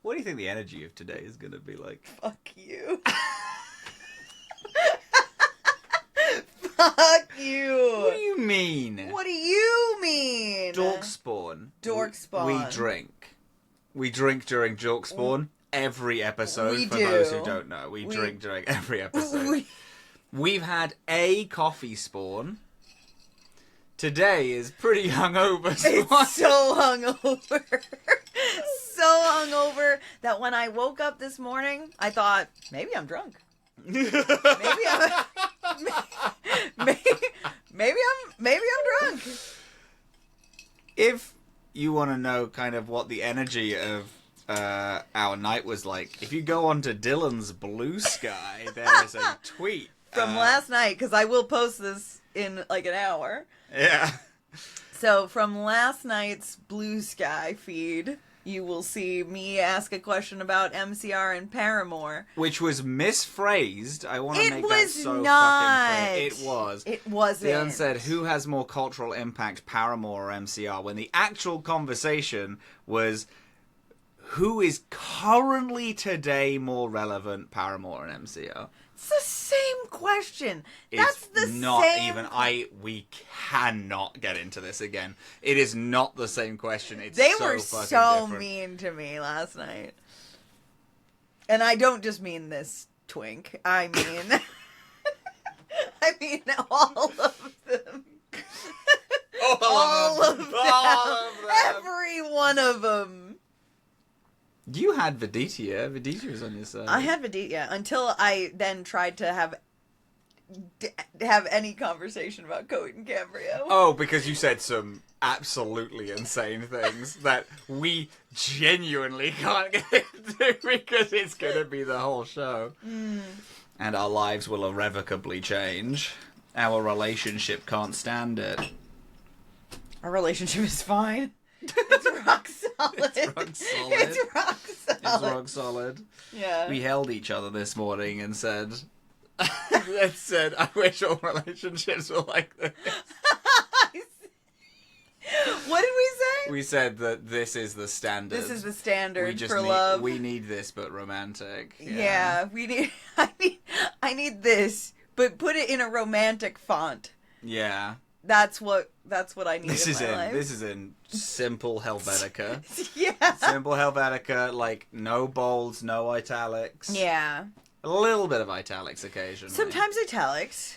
What do you think the energy of today is going to be like? Fuck you. Fuck you. What do you mean? What do you mean? Dorkspawn. Dorkspawn. We drink. We drink during Dorkspawn every episode. We for do. those who don't know, we drink during every episode. We've had a coffee spawn. Today is pretty hungover. It's so hungover. So hungover that when I woke up this morning, I thought, maybe I'm drunk. maybe I'm drunk. If you want to know kind of what the energy of our night was like, if you go onto Dillin's Blue Sky, there is a tweet from last night, because I will post this in like an hour. Yeah. So from last night's Blue Sky feed, you will see me ask a question about MCR and Paramore. Which was misphrased. I want to make that so not. fucking clear. It was. It wasn't. Dylan said, who has more cultural impact, Paramore or MCR? When the actual conversation was, who is currently today more relevant, Paramore and MCR? It's the same question. That's the same. Not even. We cannot get into this again. It is not the same question. They so were fucking so different. mean to me last night. And I don't just mean this twink. I mean... I mean all of them. All of them. Every one of them. You had Viditya. Viditya was on your side. I had Viditya until I then tried to have any conversation about Coat and Cambrio. Oh, because you said some absolutely insane things that we genuinely can't get into because it's going to be the whole show. Mm. And our lives will irrevocably change. Our relationship can't stand it. Our relationship is fine. It's rock solid. It's rock solid. It's rock solid. It's rock solid. Yeah. We held each other this morning and said, I wish all relationships were like this. What did we say? We said that this is the standard. This is the standard for need, love. We need this, but romantic. Yeah, we need. I need this, but put it in a romantic font. Yeah. That's what I need. This is in my life. This is in simple Helvetica. Yeah. Simple Helvetica, like no bolds, no italics. Yeah. A little bit of italics occasionally. Sometimes italics.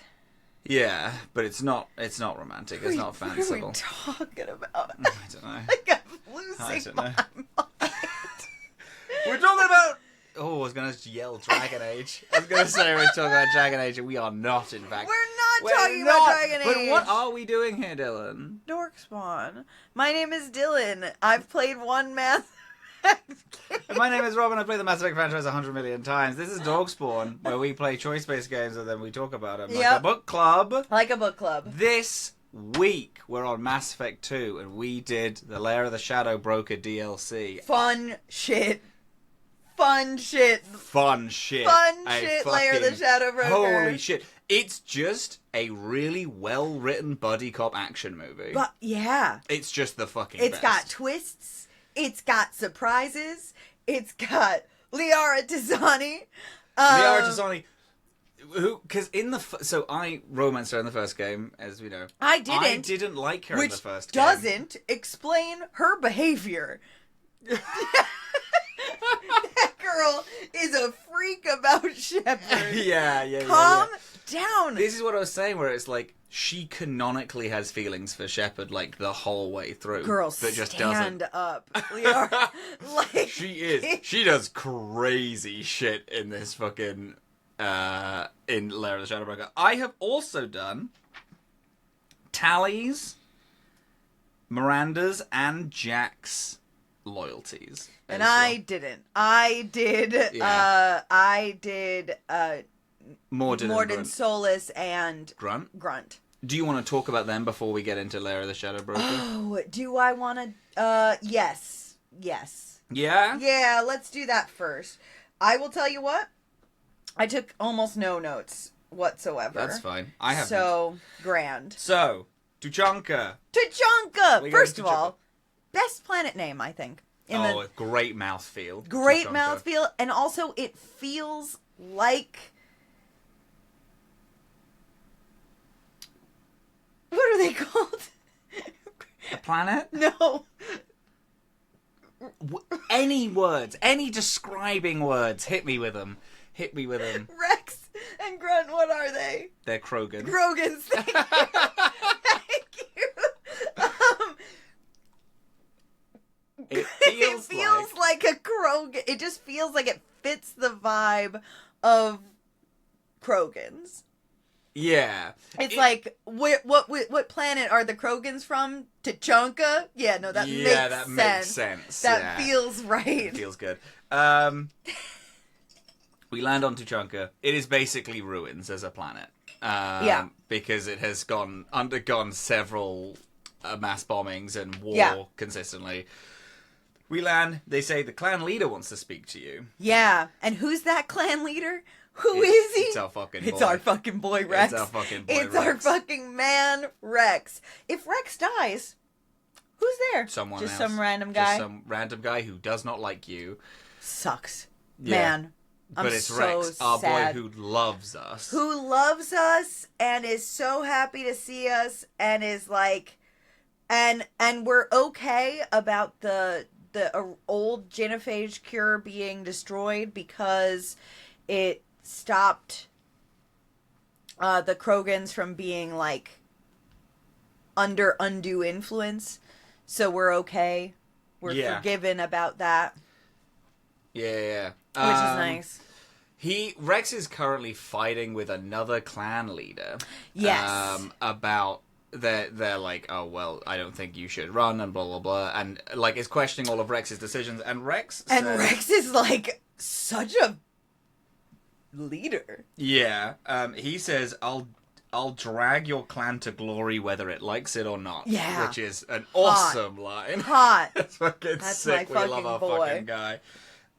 Yeah, but it's not romantic. It's not fanciful. What are we talking about? I don't know. Like I'm losing my mind. We're talking about... Oh, I was going to yell Dragon Age. I was going to say we're talking about Dragon Age, and we are not, in fact. We're not talking about Dragon Age. But what are we doing here, Dylan? Dorkspawn. My name is Dillin. I've played one Mass And my name is Rob, and I play the Mass Effect franchise 100 million times. This is Dorkspawn, where we play choice-based games, and then we talk about them like a book club. Like a book club. This week, we're on Mass Effect 2, and we did the Lair of the Shadow Broker DLC. Fun shit. Fun shit. Fun shit. Lair of the Shadow Broker. Holy shit. It's just a really well-written buddy cop action movie. But, yeah. It's just the fucking It's best. got twists. It's got surprises. It's got Liara Tizani. Liara Tizani, who, because in the, so I romanced her in the first game, as we know. I didn't like her in the first game. game. Which doesn't explain her behavior. That girl is a freak about Shepard. Yeah. Calm down. This is what I was saying, where it's like, she canonically has feelings for Shepard, like, the whole way through. Girl, but just stand doesn't. up. Liara. Like, She does crazy shit in this fucking, in Lair of the Shadow Broker. I have also done Tally's, Miranda's, and Jack's loyalties. And I didn't. I did, Morden, Solus, and Grunt. Do you want to talk about them before we get into Lair of the Shadow Broker? Oh, do I want to? Yes. Yeah? Yeah, let's do that first. I will tell you what. I took almost no notes whatsoever. That's fine. I haven't. So, grand. So, Tuchanka. First of all, best planet name, I think, A great mouthfeel. Great mouthfeel, and also it feels like... What are they called? A planet? No. Any words, any describing words, hit me with them. Hit me with them. Rex and Grunt, what are they? They're Krogan. Krogans. Thank you. Thank you. It feels like a Krogan. It just feels like it fits the vibe of Krogans. Yeah. It's like, what planet are the Krogans from? Tachanka? Yeah, no, that makes sense. That feels right. It feels good. We land on Tachanka. It is basically ruins as a planet. Because it has undergone several mass bombings and war consistently. We land. They say the clan leader wants to speak to you. Yeah. And who's that clan leader? Who is he? It's our fucking boy. It's our fucking boy, Rex. It's our fucking boy, It's Rex. our fucking man, Rex. If Rex dies, who's there? Someone Just else. some random guy? Just some random guy who does not like you. Sucks. Yeah. Man. But it's so Rex, our sad. boy who loves us. Who loves us and is so happy to see us and is like... And we're okay about the old genophage cure being destroyed because it stopped the Krogans from being like under undue influence, so we're okay. We're forgiven about that. Yeah. Which is nice. Rex is currently fighting with another clan leader. Yes. About they're like, oh well, I don't think you should run and blah blah blah, and like is questioning all of Rex's decisions, and Rex is like such a leader. Yeah. He says, I'll drag your clan to glory whether it likes it or not. Yeah. Which is an awesome line. Hot. That's fucking That's sick. my We love our fucking boy. fucking guy.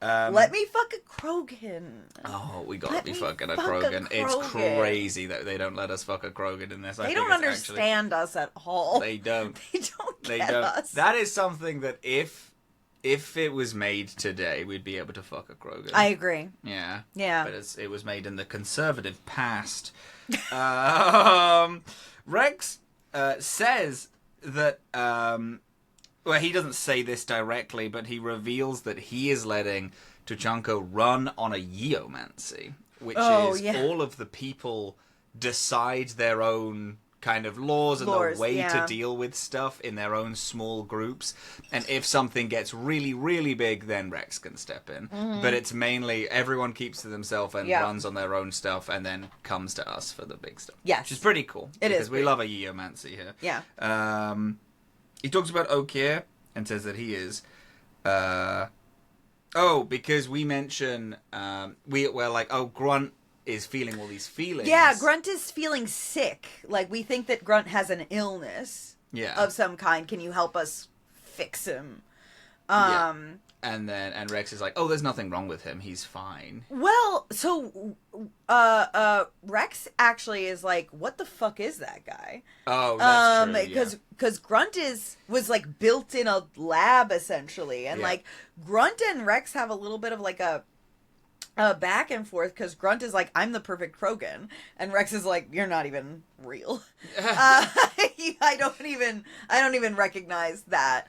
Let me fuck a Krogan. Oh, we gotta Let be me fucking a fuck a Krogan. It's Krogan. crazy that they don't let us fuck a Krogan in this. They don't understand us at all. They don't. They don't They get don't. us. That is something that if it was made today, we'd be able to fuck a Krogan. I agree. Yeah. Yeah. But it was made in the conservative past. Rex says that... well, he doesn't say this directly, but he reveals that he is letting Tuchanko run on a yeomancy, which is all of the people decide their own kind of laws and the way to deal with stuff in their own small groups. And if something gets really, really big, then Rex can step in. Mm-hmm. But it's mainly everyone keeps to themselves and runs on their own stuff and then comes to us for the big stuff. Yes. Which is pretty cool. It is. Because we love a yeomancy here. Yeah. He talks about Okier and says that he is... because we mention... we're like, Grunt is feeling all these feelings. Yeah, Grunt is feeling sick. Like, we think that Grunt has an illness of some kind. Can you help us fix him? And Rex is like, oh, there's nothing wrong with him. He's fine. Well, so Rex actually is like, what the fuck is that guy? Oh, that's true. Because Grunt was like built in a lab essentially, and like Grunt and Rex have a little bit of like a back and forth, because Grunt is like, I'm the perfect Krogan, and Rex is like, you're not even real. I don't even recognize that.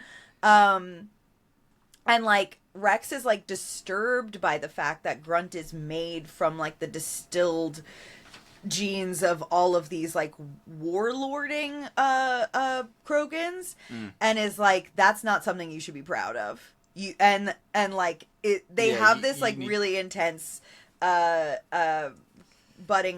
And like Rex is like disturbed by the fact that Grunt is made from like the distilled genes of all of these like warlording Krogans, and is like, that's not something you should be proud of. You and like they have this like really intense butting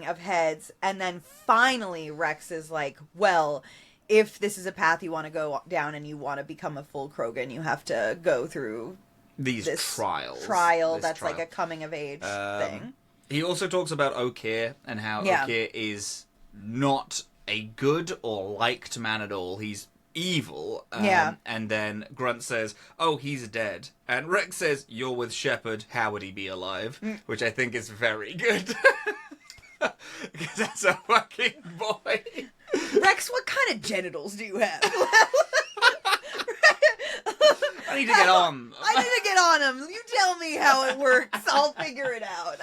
of heads, and then finally Rex is like, well, if this is a path you want to go down and you want to become a full Krogan, you have to go through this trial that's like a coming of age thing. He also talks about Okier and how Okier is not a good or liked man at all. He's evil. And then Grunt says, oh, he's dead. And Rex says, you're with Shepard. How would he be alive? Which I think is very good. Because that's a fucking boy. Rex, what kind of genitals do you have? I need to get on. I need to get on him. You tell me how it works. I'll figure it out.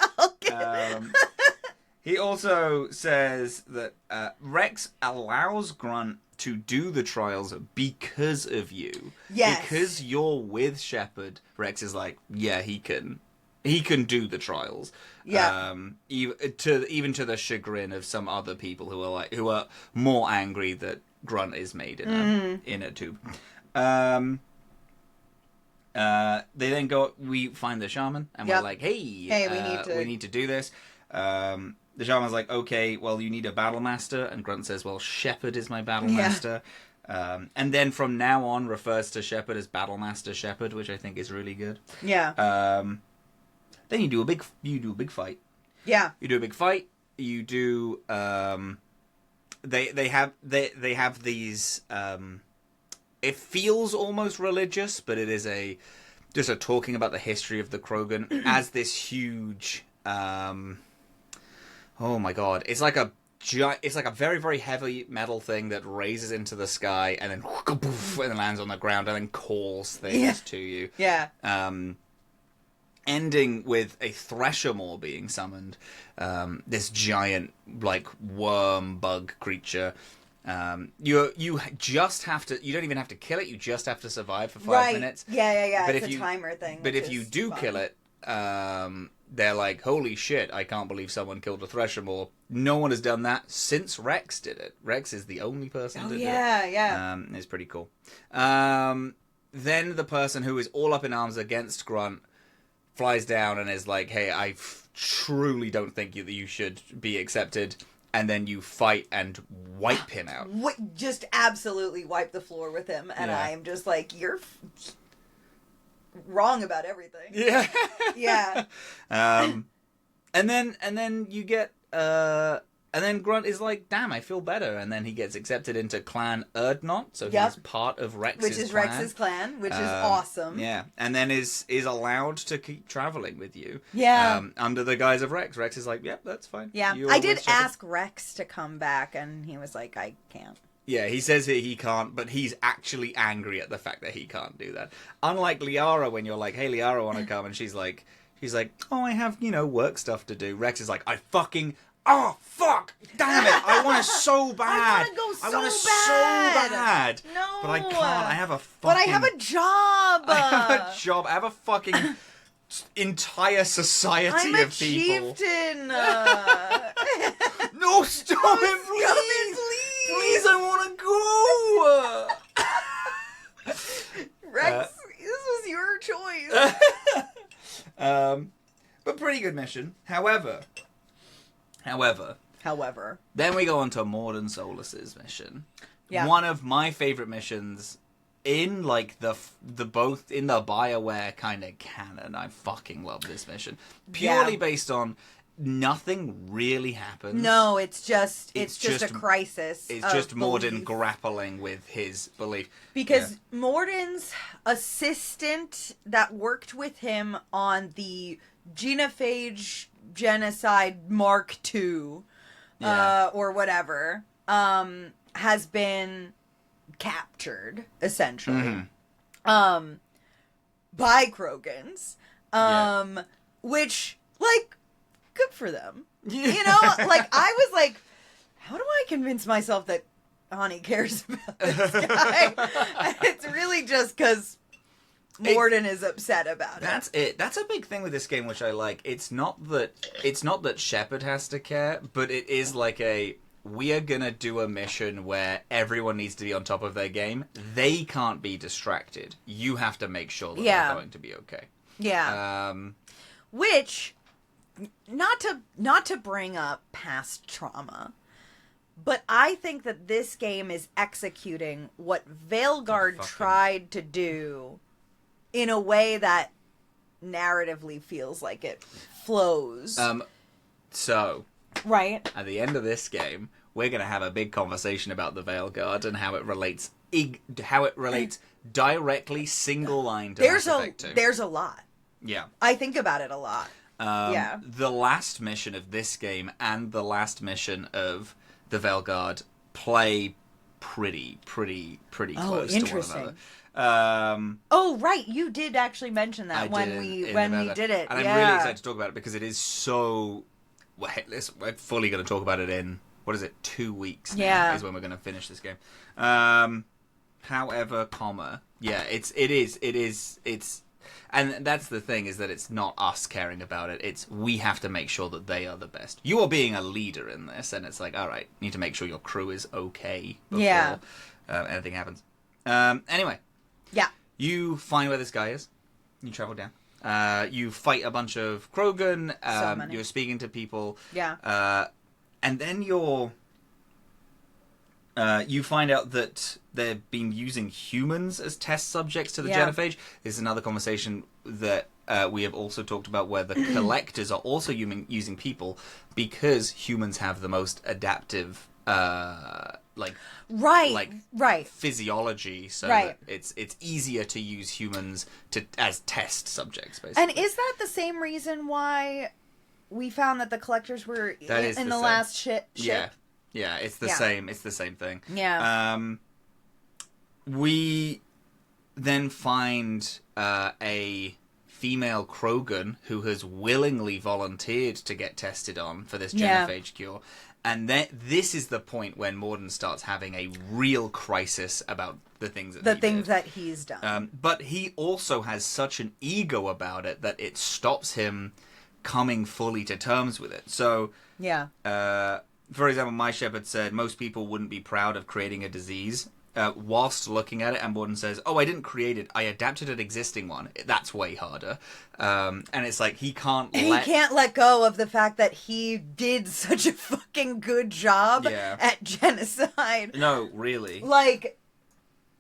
He also says that Rex allows Grunt to do the trials because of you. Yes. Because you're with Shepard. Rex is like, yeah, he can do the trials. Yeah. Even to the chagrin of some other people who are more angry that Grunt is made in a tube. They then go. We find the shaman, and we're like, "Hey, we need to do this." The shaman's like, "Okay, well, you need a battle master," and Grunt says, "Well, Shepard is my battle master." And then from now on, refers to Shepard as Battle Master Shepard, which I think is really good. Yeah. Then you do a big fight. Yeah. You do a big fight. You do. They have these. It feels almost religious, but it is just a talking about the history of the Krogan as this huge. Oh my god! It's like a very, very heavy metal thing that raises into the sky and then and lands on the ground and then calls things to you. Yeah. Ending with a Thresher Maw being summoned. This giant like worm bug creature. You just have to. You don't even have to kill it. You just have to survive for 5 minutes. Yeah. But it's a timer thing. But if you do kill it, they're like, "Holy shit! I can't believe someone killed a Thresher Maw." No one has done that since Rex did it. Rex is the only person to do it. Yeah. It's pretty cool. Then the person who is all up in arms against Grunt flies down and is like, "Hey, I truly don't think that you should be accepted." And then you fight and wipe him out. Just absolutely wipe the floor with him. And I'm just like, you're wrong about everything. Yeah. Yeah. And then you get... and then Grunt is like, damn, I feel better. And then he gets accepted into Clan Erdnot. So he's part of Rex's clan. Which is Rex's clan, which is awesome. Yeah. And then is allowed to keep traveling with you. Yeah. Under the guise of Rex. Rex is like, yep, that's fine. Yeah. I did ask Rex to come back, and he was like, I can't. Yeah, he says he can't, but he's actually angry at the fact that he can't do that. Unlike Liara, when you're like, hey, Liara, want to come? And she's like, oh, I have, work stuff to do. Rex is like, oh, fuck! Damn it! I want it so bad! I want it so bad! No! But I can't. I have a fucking... But I have a job! I have a job. I have a fucking entire society of people. I'm a chieftain! No, stop it, please! Please, I want to go! Rex, this was your choice. But pretty good mission. However, then we go on to Morden Solus's mission. Yeah. One of my favorite missions in like the both in the BioWare kind of canon. I fucking love this mission. Purely based on nothing really happens. No, it's just a crisis. It's just Morden grappling with his belief. Because Morden's assistant that worked with him on the Genophage Genocide Mark II, or whatever, has been captured, essentially, by Krogans, which, like, good for them. Like, I was like, how do I convince myself that Ani cares about this guy? It's really just because Morden is upset about it. That's it. That's a big thing with this game, which I like. It's not that Shepard has to care, but it is like we are gonna do a mission where everyone needs to be on top of their game. They can't be distracted. You have to make sure that they're going to be okay. Yeah. Which, not to bring up past trauma, but I think that this game is executing what Veilguard tried to do in a way that narratively feels like it flows. So, right at the end of this game, we're going to have a big conversation about the Veilguard and how it relates directly single line to Mass Effect 2. There's a lot. Yeah. I think about it a lot. The last mission of this game and the last mission of the Veilguard play pretty close to one another. Oh, right. You did actually mention that when we did it. And I'm really excited to talk about it because it is so... Well, hey, we're fully going to talk about it in, 2 weeks now is when we're going to finish this game. However, it's... And that's the thing, is that it's not us caring about it. It's we have to make sure that they are the best. You are being a leader in this, and it's like, all right, you need to make sure your crew is okay before anything happens. Anyway. Yeah. You find where this guy is. You travel down. You fight a bunch of Krogan. You're speaking to people. Yeah. And then you find out that they've been using humans as test subjects to the genophage. This is another conversation that we have also talked about, where the collectors are also using people because humans have the most adaptive physiology, so that it's easier to use humans as test subjects, basically. And is that the same reason why we found that the collectors were in the last ship? Yeah, it's the same. It's the same thing. Yeah. We then find a female Krogan who has willingly volunteered to get tested on for this genophage cure. And then this is the point when Morden starts having a real crisis about the things that he's done. But he also has such an ego about it that it stops him coming fully to terms with it. So, for example, my shepherd said most people wouldn't be proud of creating a disease. Whilst looking at it, and Morden says, "Oh, I didn't create it. I adapted an existing one. That's way harder." And it's like he can't let go of the fact that he did such a fucking good job at genocide. No, really. Like,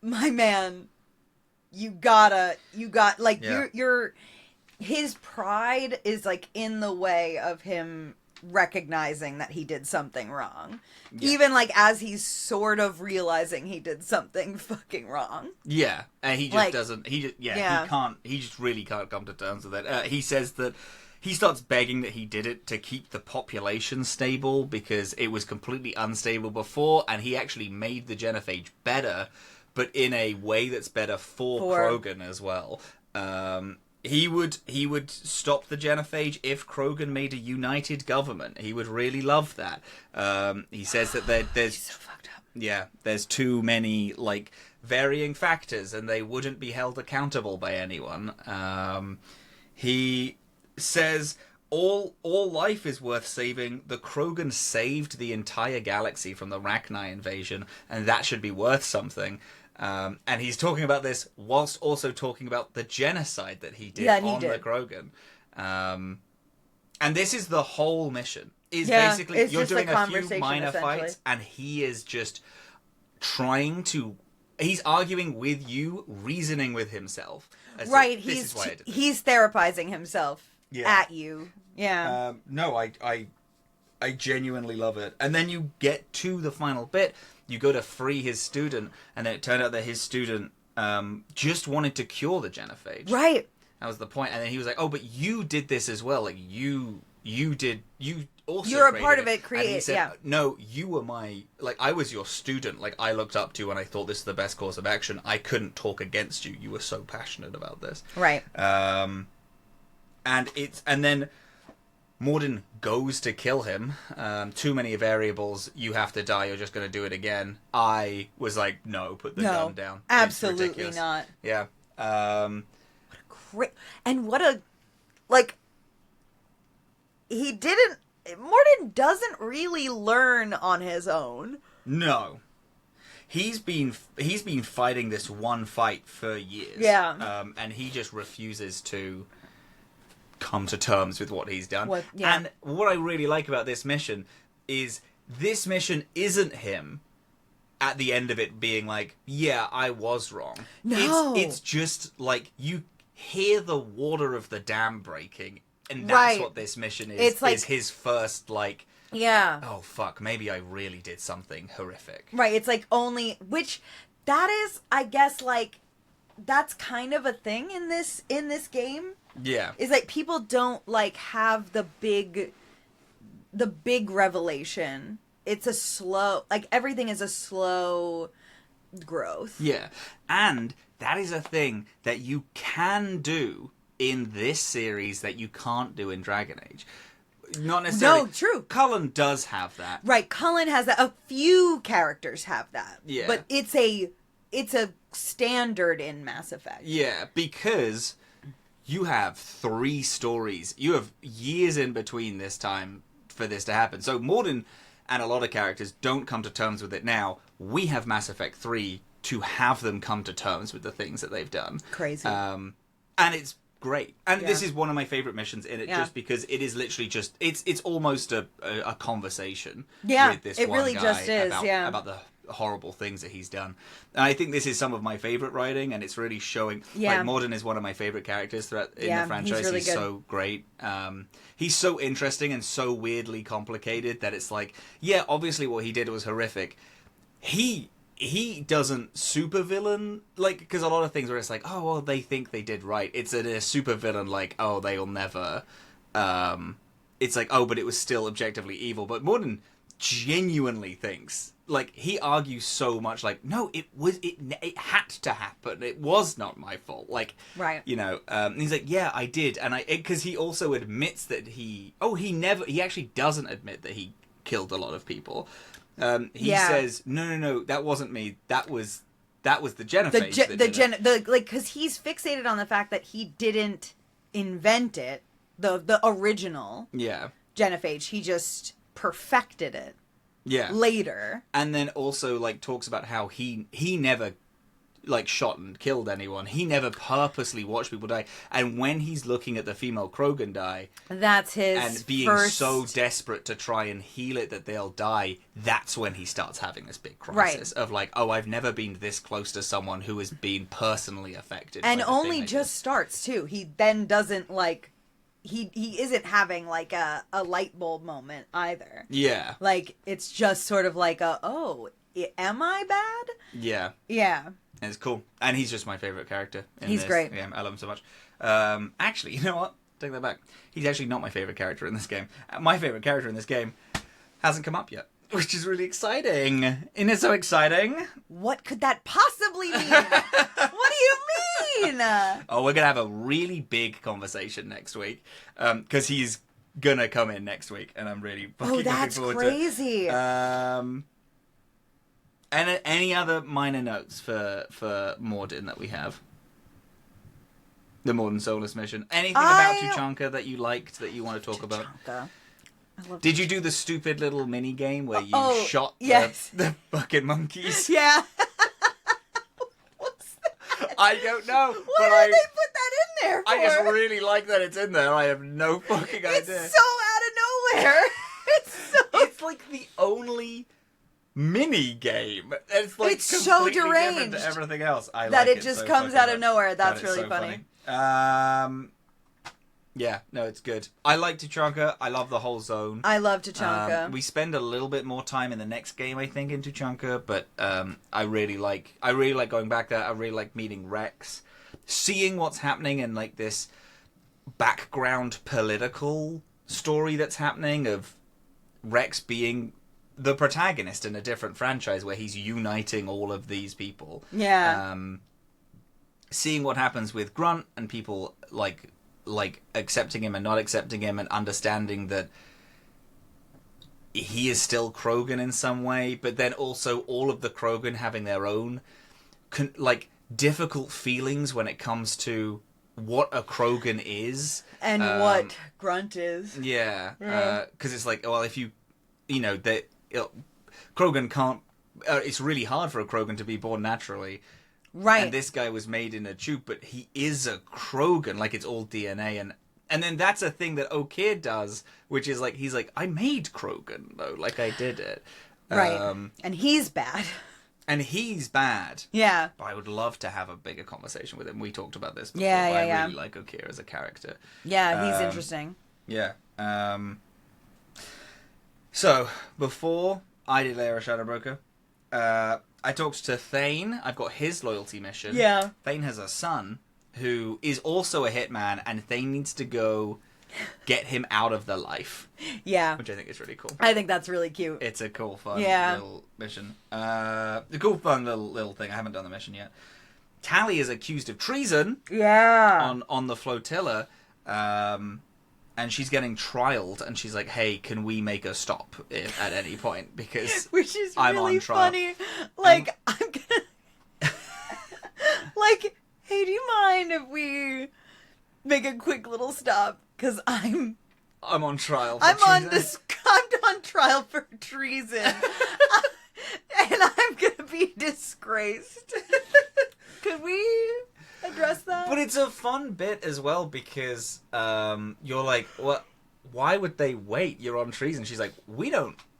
my man, you're his pride is like in the way of him recognizing that he did something wrong. Even like as he's sort of realizing he did something fucking wrong. Yeah. And he just doesn't he just really can't come to terms with it. He says that he starts begging that he did it to keep the population stable because it was completely unstable before, and he actually made the genophage better, but in a way that's better for Krogan as well. He would stop the genophage if Krogan made a united government. He would really love that. He says that there's so fucked up. Yeah, there's too many varying factors, and they wouldn't be held accountable by anyone. He says all life is worth saving. The Krogan saved the entire galaxy from the Rachni invasion, and that should be worth something. And he's talking about this whilst also talking about the genocide that he did on the Krogan. And this is the whole mission. Basically, you're doing a few minor fights, and he is just trying to... He's arguing with you, reasoning with himself. Right, he's therapizing himself at you. Yeah. No, I genuinely love it. And then you get to the final bit... You go to free his student, and then it turned out that his student just wanted to cure the genophage. Right. That was the point. And then he was like, "Oh, but you did this as well. Like you also. You're a part of it. He said, "No, you were I was your student. Like I looked up to, and I thought this is the best course of action. I couldn't talk against you. You were so passionate about this." Right. And then Morden goes to kill him. Too many variables. You have to die. You're just going to do it again. I was like, no, put the gun down. Absolutely not. Yeah. Morden doesn't really learn on his own. No. He's been fighting this one fight for years. Yeah. And he just refuses to come to terms with what he's done. And what I really like about this mission is this mission isn't him at the end of it being like, yeah, I was wrong. No. It's just like you hear the water of the dam breaking, and that's what this mission is. It's like, is his first oh fuck, maybe I really did something horrific. Right, it's like which that is, I guess, that's kind of a thing in this game. Yeah. Is like people don't have the big revelation. It's a slow, everything is a slow growth. Yeah. And that is a thing that you can do in this series that you can't do in Dragon Age. Not necessarily. No, true. Cullen does have that. Right, Cullen has that. A few characters have that. Yeah. But it's a standard in Mass Effect. Yeah, because you have 3 stories. You have years in between this time for this to happen. So Mordin and a lot of characters don't come to terms with it now. We have Mass Effect 3 to have them come to terms with the things that they've done. Crazy. And it's great. And this is one of my favorite missions in it, just because it is literally just it's almost a conversation with this it one really guy just is, about the horrible things that he's done. And I think this is some of my favorite writing, and it's really showing. Yeah. Like, Mordin is one of my favorite characters in the franchise. He's really good. So great. He's so interesting and so weirdly complicated that it's like, yeah, obviously what he did was horrific. He doesn't supervillain, like, because a lot of things where it's like, oh, well, they think they did right. It's a supervillain, like, oh, they'll never. It's like, oh, but it was still objectively evil. But Mordin genuinely thinks, like, he argues so much, like, no, it had to happen. It was not my fault. Like, right. You know, and he's like, yeah, I did. And because he also admits that he actually doesn't admit that he killed a lot of people. He says, no, that wasn't me. That was the genophage. Because he's fixated on the fact that he didn't invent it, the original genophage. He just perfected it. Yeah. Later. And then also, like, talks about how he never, like, shot and killed anyone. He never purposely watched people die. And when he's looking at the female Krogan die, that's his and being so desperate to try and heal it that they'll die, that's when he starts having this big crisis of, like, oh, I've never been this close to someone who has been personally affected. And only just starts, too. He then doesn't, like, he isn't having, like, a light bulb moment either. Yeah. Like, it's just sort of like am I bad? Yeah. Yeah. And it's cool. And he's just my favorite character. He's great. Yeah, I love him so much. Actually, you know what? Take that back. He's actually not my favorite character in this game. My favorite character in this game hasn't come up yet, which is really exciting. Isn't it so exciting? What could that possibly mean? What do you mean? Oh, we're going to have a really big conversation next week. Because he's going to come in next week. And I'm really fucking looking forward crazy. to it. And any other minor notes for Mordin that we have? The Mordin Solus mission. Anything about Tuchanka that you liked that you want to talk about? Did you do the stupid little mini game where you shot the fucking monkeys? Yeah. What's that? I don't know. Why did they put that in there for? I just really like that it's in there. I have no fucking idea. It's so out of nowhere. It's like the only mini game. It's like it's so deranged different to everything else. It just comes out of nowhere. That's really funny. Yeah, no, it's good. I like Tuchanka. I love the whole zone. I love Tuchanka. We spend a little bit more time in the next game, I think, in Tuchanka, but I really like going back there. I really like meeting Rex, seeing what's happening in, like, this background political story that's happening of Rex being the protagonist in a different franchise where he's uniting all of these people. Yeah. Seeing what happens with Grunt and people like accepting him and not accepting him and understanding that he is still Krogan in some way, but then also all of the Krogan having their own difficult feelings when it comes to what a Krogan is. And what Grunt is. Yeah. Because it's like, well, if Krogan can't... it's really hard for a Krogan to be born naturally. Right. And this guy was made in a tube, but he is a Krogan. Like, it's all DNA. And then that's a thing that O'Keir does, which is, like, he's like, I made Krogan, though. Like, I did it. Right. And he's bad. And he's bad. Yeah. But I would love to have a bigger conversation with him. We talked about this before. Yeah, I really like O'Keir as a character. Yeah, he's interesting. Yeah. So, before I did Lair Shadowbroker, I talked to Thane. I've got his loyalty mission. Yeah. Thane has a son who is also a hitman, and Thane needs to go get him out of the life. Yeah. Which I think is really cool. I think that's really cute. It's a cool, fun little mission. A cool, fun little thing. I haven't done the mission yet. Tally is accused of treason on the flotilla, and she's getting trialed, and she's like, hey, can we make her stop at any point, because which is I'm really on trial. funny. Like, I'm gonna like, hey, do you mind if we make a quick little stop, because I'm on trial for I'm treason. I'm on trial for treason. And I'm gonna be disgraced. Could we address that? But it's a fun bit as well, because you're like, what? Why would they wait? You're on treason. She's like,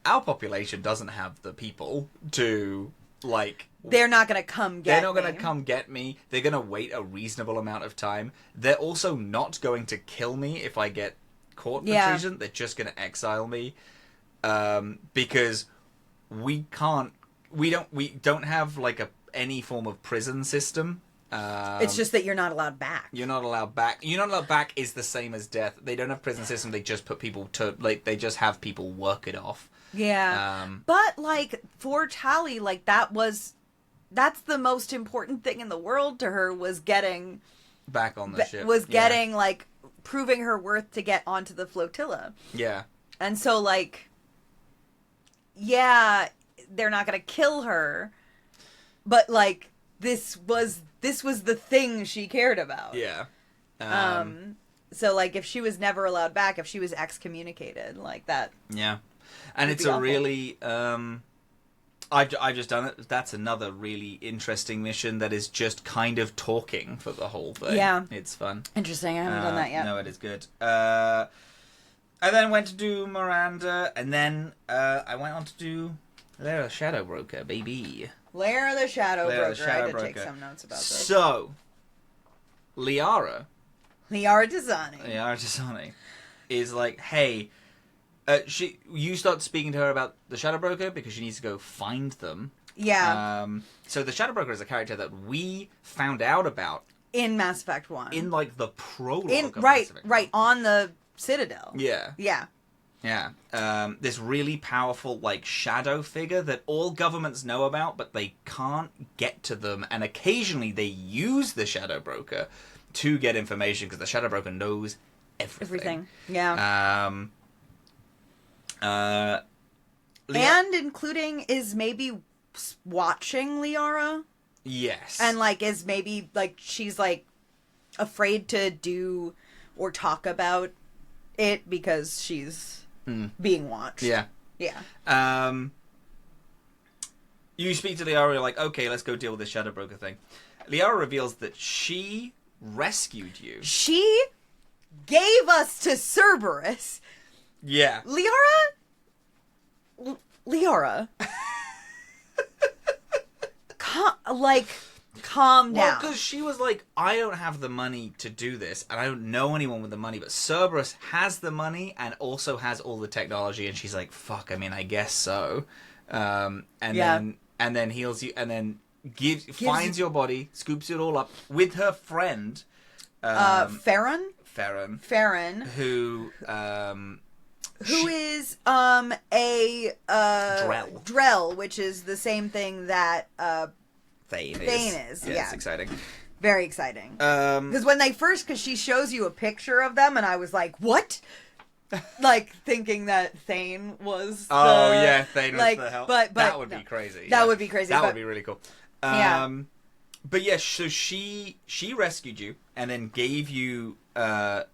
our population doesn't have the people to, like... They're not going to come get me. They're not going to come get me. They're going to wait a reasonable amount of time. They're also not going to kill me if I get caught for treason. They're just going to exile me. Because we don't have, like, any form of prison system. It's just that you're not allowed back. You're not allowed back. You're not allowed back is the same as death. They don't have prison system. They just put people to, like, they just have people work it off. Yeah. But, like, for Tally, like, that's the most important thing in the world to her, was getting back on the ship. Was getting, like, proving her worth to get onto the flotilla. Yeah. And so, like, yeah, they're not going to kill her, but, like, this was the thing she cared about. Yeah. So, like, if she was never allowed back, if she was excommunicated, like that. Yeah. And it's a really, I've just done it. That's another really interesting mission that is just kind of talking for the whole thing. Yeah. It's fun. Interesting. I haven't done that yet. No, it is good. I then went to do Miranda, and then I went on to do Lair the Shadow Broker, baby. Lair the Shadow Lair the Broker. I Shadow had to Broker. take some notes about this. So, Liara Desani is like, hey, you start speaking to her about the Shadow Broker because she needs to go find them. Yeah. So the Shadow Broker is a character that we found out about in Mass Effect 1. in, like, the prologue of Mass Effect 1. Right, on the Citadel. Yeah. Yeah. Yeah. This really powerful, like, shadow figure that all governments know about, but they can't get to them. And occasionally they use the Shadow Broker to get information, because the Shadow Broker knows everything. Yeah. And including is maybe watching Liara. Yes. And, like, is maybe, like, she's, like, afraid to do or talk about it because she's being watched. Yeah. Yeah. You speak to Liara, you're like, okay, let's go deal with this Shadow Broker thing. Liara reveals that she rescued you. She gave us to Cerberus. Yeah. Liara. Calm down. Well, because she was like, I don't have the money to do this, and I don't know anyone with the money, but Cerberus has the money and also has all the technology, and she's like, fuck, I mean, I guess so. And then heals you, and then finds your body, scoops it all up with her friend, Farron, who is a Drell, which is the same thing that Thane is. Yeah, it's exciting. Very exciting. Because she shows you a picture of them, and I was like, what? Like, thinking that Thane was Thane was the hell. But that would be crazy. That would be crazy. That would be really cool. Yeah. But yeah, so she rescued you and then gave you over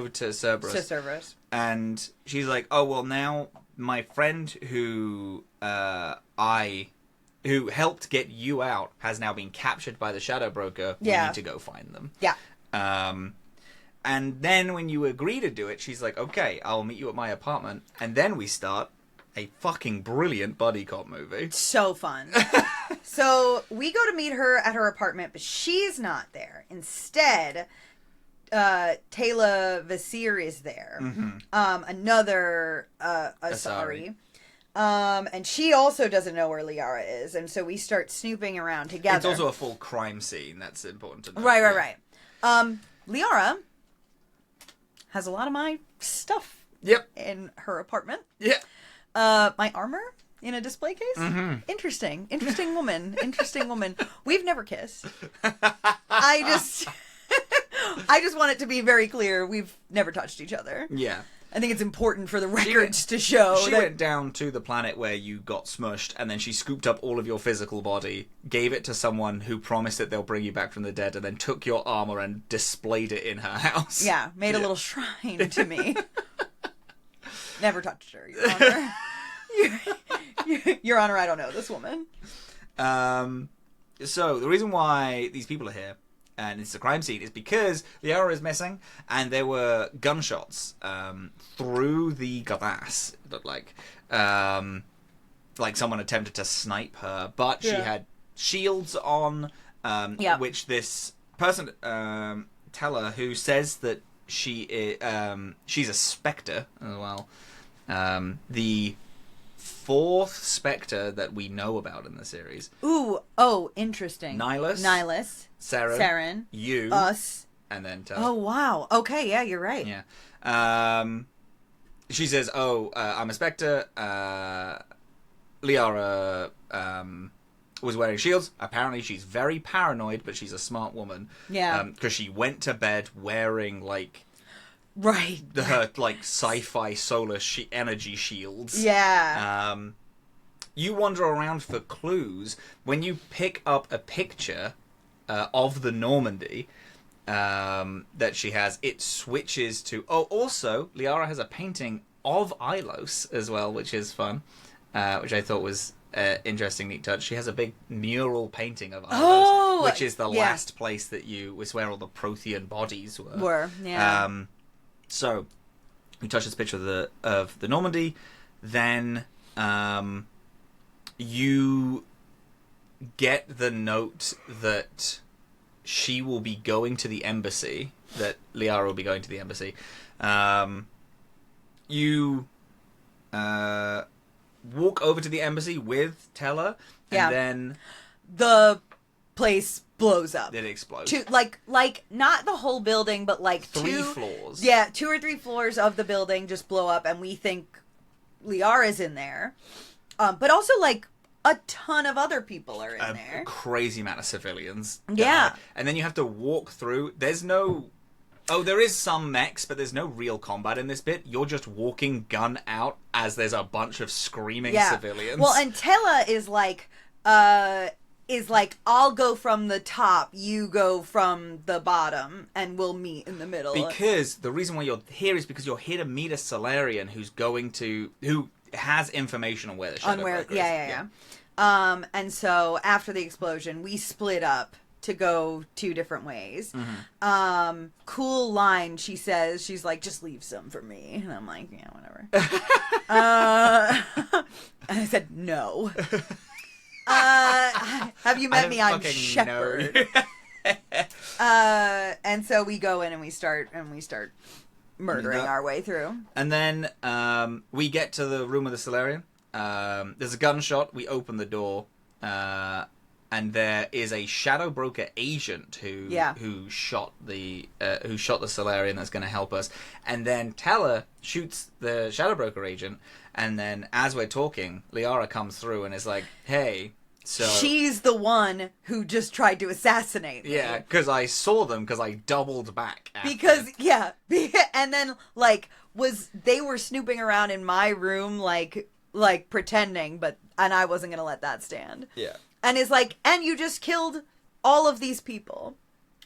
to Cerberus. And she's like, oh, well, now my friend who helped get you out has now been captured by the Shadow Broker. We need to go find them. Yeah. And then when you agree to do it, she's like, okay, I'll meet you at my apartment. And then we start a fucking brilliant buddy cop movie. So fun. So we go to meet her at her apartment, but she's not there. Instead, Taylor Vasir is there. Mm-hmm. Another Asari. And she also doesn't know where Liara is, and so we start snooping around together. It's also a full crime scene. That's important to know. Right. Liara has a lot of my stuff. Yep. In her apartment. Yeah. My armor. in a display case. Mm-hmm. Interesting woman. We've never kissed. I just want it to be very clear we've never touched each other. Yeah. I think it's important for the records to show She that... went down to the planet where you got smushed, and then she scooped up all of your physical body, gave it to someone who promised that they'll bring you back from the dead, and then took your armor and displayed it in her house. Yeah, made a little shrine to me. Never touched her, Your Honor. Your Honor, I don't know this woman. So, the reason why these people are here, and it's a crime scene, is because Liara is missing, and there were gunshots through the glass. It looked like someone attempted to snipe her, but she had shields on, which this person, Teller, who says that she's a spectre as well. The fourth spectre that we know about in the series. Ooh, oh, interesting. Nihilus. Saren. You. Us. And then Teller. Oh, wow. Okay, yeah, you're right. Yeah. She says, I'm a spectre. Liara was wearing shields. Apparently she's very paranoid, but she's a smart woman. Yeah. Because she went to bed wearing, Right. her, sci-fi solar energy shields. Yeah. You wander around for clues. When you pick up a picture of the Normandy that she has, it switches to... Oh, also, Liara has a painting of Ilos as well, which is fun, which I thought was interesting, neat touch. She has a big mural painting of Ilos, which is the last place that was where all the Prothean bodies were. So, you touch this picture of the Normandy, then you get the note that she will be going to the embassy, that Liara will be going to the embassy. You walk over to the embassy with Teller, and then... The place blows up. It explodes. Like not the whole building, but three floors. Yeah, 2 or 3 floors of the building just blow up, and we think Liara's in there. But also, a ton of other people are in there. A crazy amount of civilians. Yeah. And then you have to walk through. There's no... Oh, there is some mechs, but there's no real combat in this bit. You're just walking gun out as there's a bunch of screaming civilians. Well, and Tella is I'll go from the top, you go from the bottom, and we'll meet in the middle. Because the reason why you're here is because you're here to meet a Solarian who has information on where the Shadow Broker is. Yeah. And so after the explosion, we split up to go 2 different ways. Mm-hmm. Cool line, she says. She's like, just leave some for me. And I'm like, yeah, whatever. And I said, no. Have you met me? I'm Shepherd. And so we go in and we start murdering our way through. And then we get to the room of the Solarian. There's a gunshot. We open the door, and there is a Shadow Broker agent who shot the Solarian that's going to help us. And then Teller shoots the Shadow Broker agent. And then as we're talking, Liara comes through and is like, "Hey." So she's the one who just tried to assassinate me. Yeah, because I saw them because I doubled back. And then they were snooping around in my room like pretending, and I wasn't gonna let that stand. Yeah, and is like, and you just killed all of these people.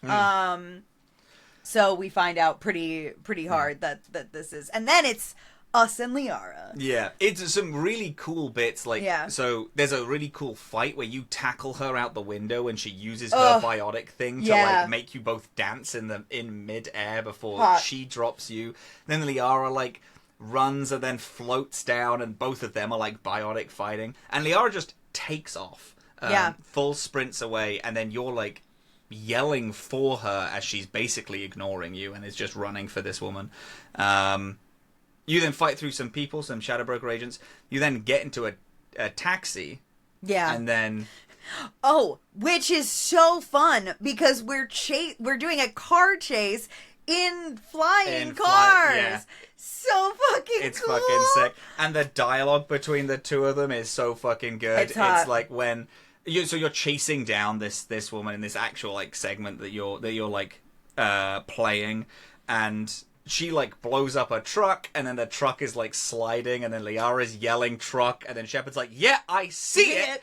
So we find out pretty hard that this is, and then it's us and Liara. Yeah, it's some really cool bits. So there's a really cool fight where you tackle her out the window and she uses her biotic thing to make you both dance in mid-air before she drops you. Then Liara runs and then floats down, and both of them are biotic fighting. And Liara just takes off. Full sprints away, and then you're yelling for her as she's basically ignoring you and is just running for this woman. You then fight through some people, some Shadow Broker agents. You then get into a taxi. Yeah. And then... Oh, which is so fun, because we're doing a car chase in flying cars. So fucking It's cool. fucking sick. And the dialogue between the two of them is so fucking good. It's hot. It's like when you're chasing down this woman in this actual like segment that you're like playing, and she like blows up a truck, and then the truck is like sliding, and then Liara's yelling truck, and then Shepard's like, yeah, I see it.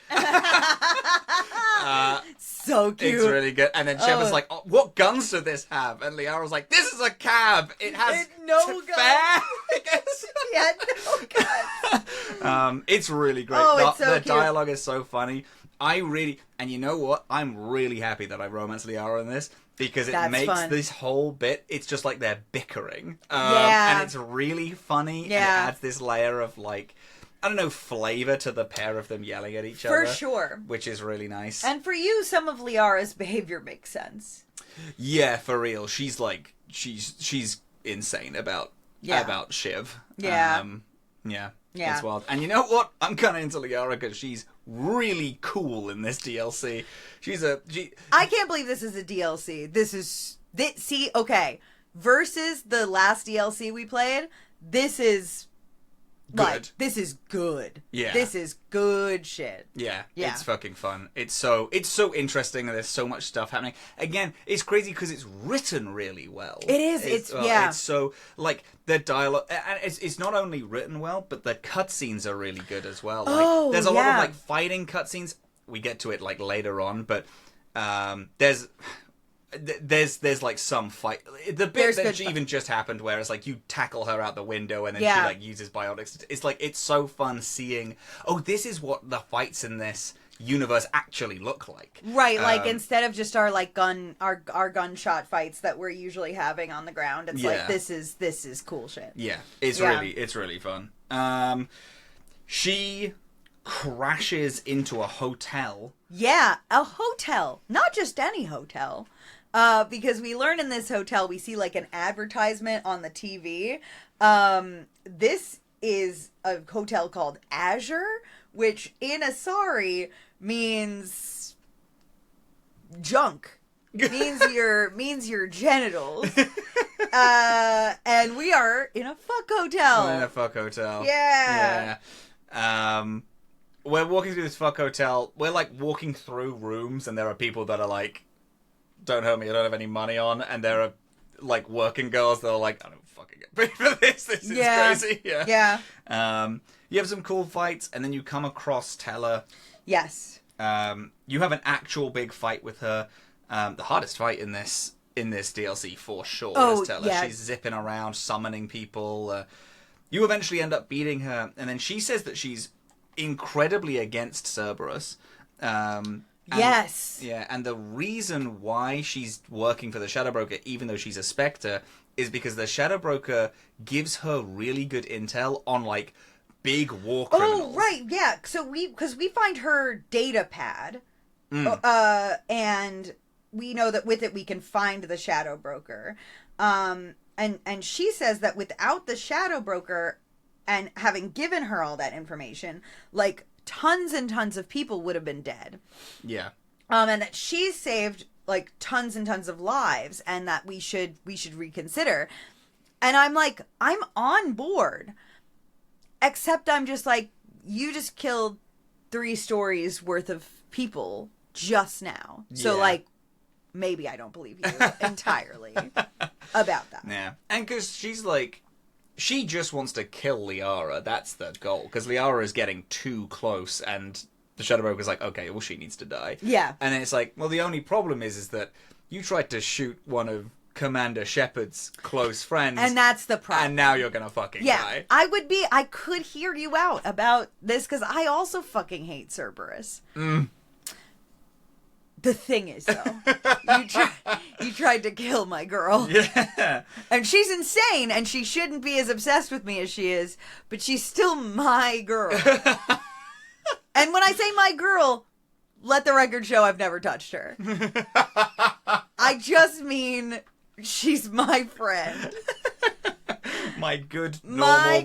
So cute. It's really good. And then Shepard's like, oh, what guns does this have? And Liara's like, this is a cab. It has no fare. guns. I guess. Yeah, no guns. It's really great. Oh, it's so the cute. dialogue is so funny. And you know what? I'm really happy that I romanced Liara in this, because it That's makes fun. this whole bit, it's just like they're bickering. Yeah. And it's really funny. Yeah. And it adds this layer of like, I don't know, flavor to the pair of them yelling at each For other. sure. Which is really nice. And for you, some of Liara's behavior makes sense. Yeah, for real. She's like, she's insane about Shiv. Yeah. Yeah. Yeah. It's wild. And you know what? I'm kind of into Liara because she's really cool in this DLC. I can't believe this is a DLC. See, okay. Versus the last DLC we played, this is good. Like, this is good. Yeah. This is good shit. Yeah, Yeah. it's fucking fun. It's so interesting, and there's so much stuff happening. Again, it's crazy because it's written really well. It is. It's so like the dialogue, and it's not only written well, but the cutscenes are really good as well. Like, there's a lot of like fighting cutscenes. We get to it like later on, but there's like some fight. The bit that even just happened where it's like you tackle her out the window and then she like uses biotics. It's like, it's so fun seeing, oh, this is what the fights in this universe actually look like. Right, like instead of just our like our gunshot fights that we're usually having on the ground, it's like this is cool shit. Yeah, it's really fun. She crashes into a hotel. Yeah, a hotel, not just any hotel. Because we learn in this hotel, we see like an advertisement on the TV. This is a hotel called Azure, which in Asari means junk. means your genitals. And we are in a fuck hotel. We're in a fuck hotel. Yeah. We're walking through this fuck hotel. We're like walking through rooms, and there are people that are like, don't hurt me, I don't have any money on, and there are like working girls that are like, I don't fucking get paid for this. This is crazy. Yeah. You have some cool fights, and then you come across Teller. Yes. You have an actual big fight with her. The hardest fight in this DLC for sure is Teller. She's zipping around, summoning people. You eventually end up beating her, and then she says that she's incredibly against Cerberus. Yes. Yeah, and the reason why she's working for the Shadow Broker, even though she's a Spectre, is because the Shadow Broker gives her really good intel on, like, big war criminals. Oh, right, yeah. So we find her data pad, and we know that with it we can find the Shadow Broker. And she says that without the Shadow Broker and having given her all that information, like, tons and tons of people would have been dead. Yeah. And that she saved like tons and tons of lives, and that we should reconsider. And I'm like, I'm on board. Except I'm just like, you just killed 3 stories worth of people just now. So like, maybe I don't believe you entirely about that. Yeah. And because she's like, she just wants to kill Liara. That's the goal. Because Liara is getting too close, and the Shadow Broker's like, okay, well, she needs to die. Yeah. And then it's like, well, the only problem is that you tried to shoot one of Commander Shepard's close friends. And that's the problem. And now you're gonna fucking die. I could hear you out about this, because I also fucking hate Cerberus. The thing is, though, you tried to kill my girl. Yeah. And she's insane, and she shouldn't be as obsessed with me as she is, but she's still my girl. And when I say my girl, let the record show I've never touched her. I just mean she's my friend. My good, normal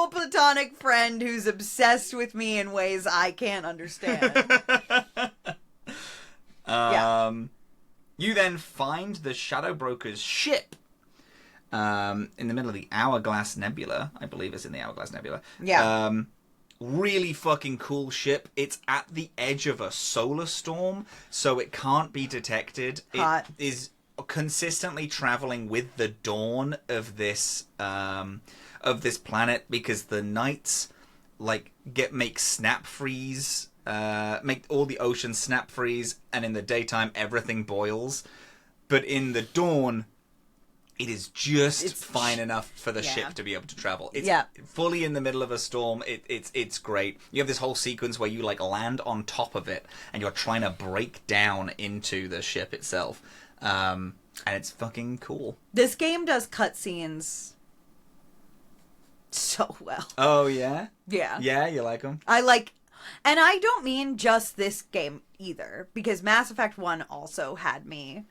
platonic friend who's obsessed with me in ways I can't understand. You then find the Shadow Broker's ship. in the middle of the Hourglass Nebula. I believe it's in the Hourglass Nebula. Yeah. Really fucking cool ship. It's at the edge of a solar storm, so it can't be detected. Hot. It is consistently traveling with the dawn of this planet because the nights make snap freeze, make all the oceans snap freeze, and in the daytime everything boils. But in the dawn, it is just fine enough for the ship to be able to travel. It's fully in the middle of a storm. It's great. You have this whole sequence where you land on top of it and you're trying to break down into the ship itself. And it's fucking cool. This game does cutscenes so well. Oh, yeah? Yeah. Yeah, you like them? And I don't mean just this game either, because Mass Effect 1 also had me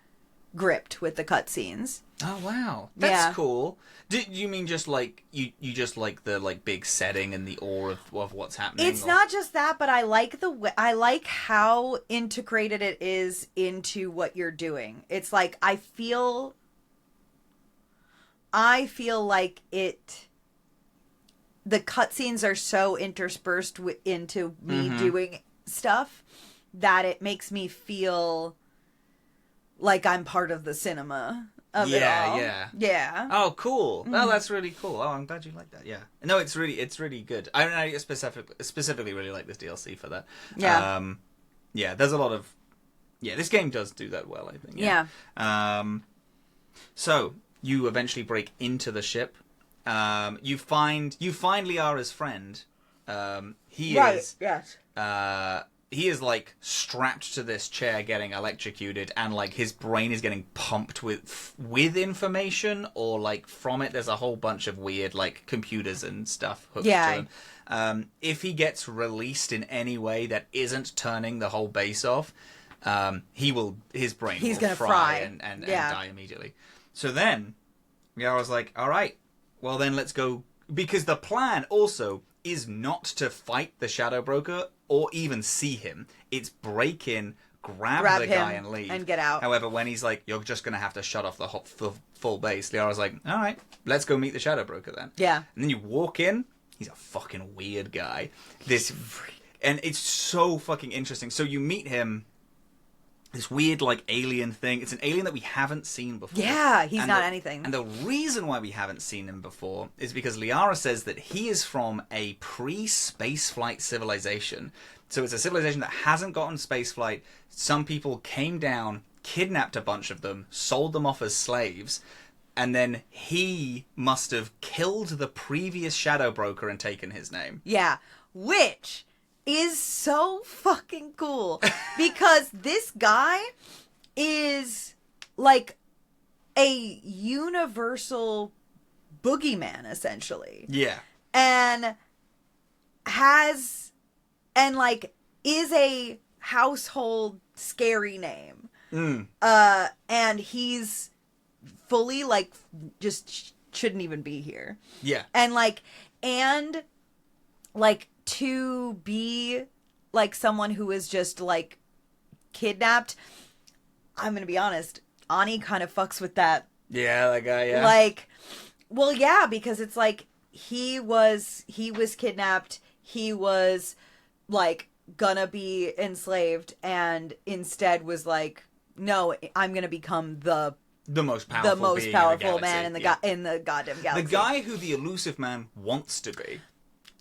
gripped with the cutscenes. Oh, wow. That's cool. Do you mean just you just like the big setting and the awe of what's happening? It's not just that, but I like how integrated it is into what you're doing. It's like I feel like the cutscenes are so interspersed into me doing stuff that it makes me feel like I'm part of the cinema of it all. Yeah. Oh, cool. Oh, that's really cool. Oh, I'm glad you like that. Yeah. No, it's really good. I specifically really like this DLC for that. Yeah. Yeah, there's a lot of... Yeah, this game does do that well, I think. Yeah. So, you eventually break into the ship. You find Liara's friend. He is... Yes. He is strapped to this chair getting electrocuted, and his brain is getting pumped with information, or from it there's a whole bunch of weird computers and stuff hooked to him. If he gets released in any way that isn't turning the whole base off, his brain will gonna fry and die immediately. So then I was like, all right, well then let's go, because the plan also is not to fight the Shadow Broker or even see him. It's break in, grab the guy and leave. And get out. However, when he's like, you're just going to have to shut off the full base, Liara's like, all right, let's go meet the Shadow Broker then. Yeah. And then you walk in, he's a fucking weird guy. And it's so fucking interesting. So you meet him, this weird alien thing. It's an alien that we haven't seen before. Yeah, he's not anything. And the reason why we haven't seen him before is because Liara says that he is from a pre-spaceflight civilization. So it's a civilization that hasn't gotten spaceflight. Some people came down, kidnapped a bunch of them, sold them off as slaves, and then he must have killed the previous Shadow Broker and taken his name. Yeah, which is so fucking cool, because this guy is a universal boogeyman, essentially. Yeah. And is a household scary name. And he's fully just shouldn't even be here. Yeah. And to be someone who is just kidnapped, I'm gonna be honest, Ani kind of fucks with that. Yeah, that guy, yeah. Well, yeah, because it's he was kidnapped, he was gonna be enslaved, and instead was no, I'm gonna become the most powerful man in the goddamn galaxy. The guy who the Elusive Man wants to be.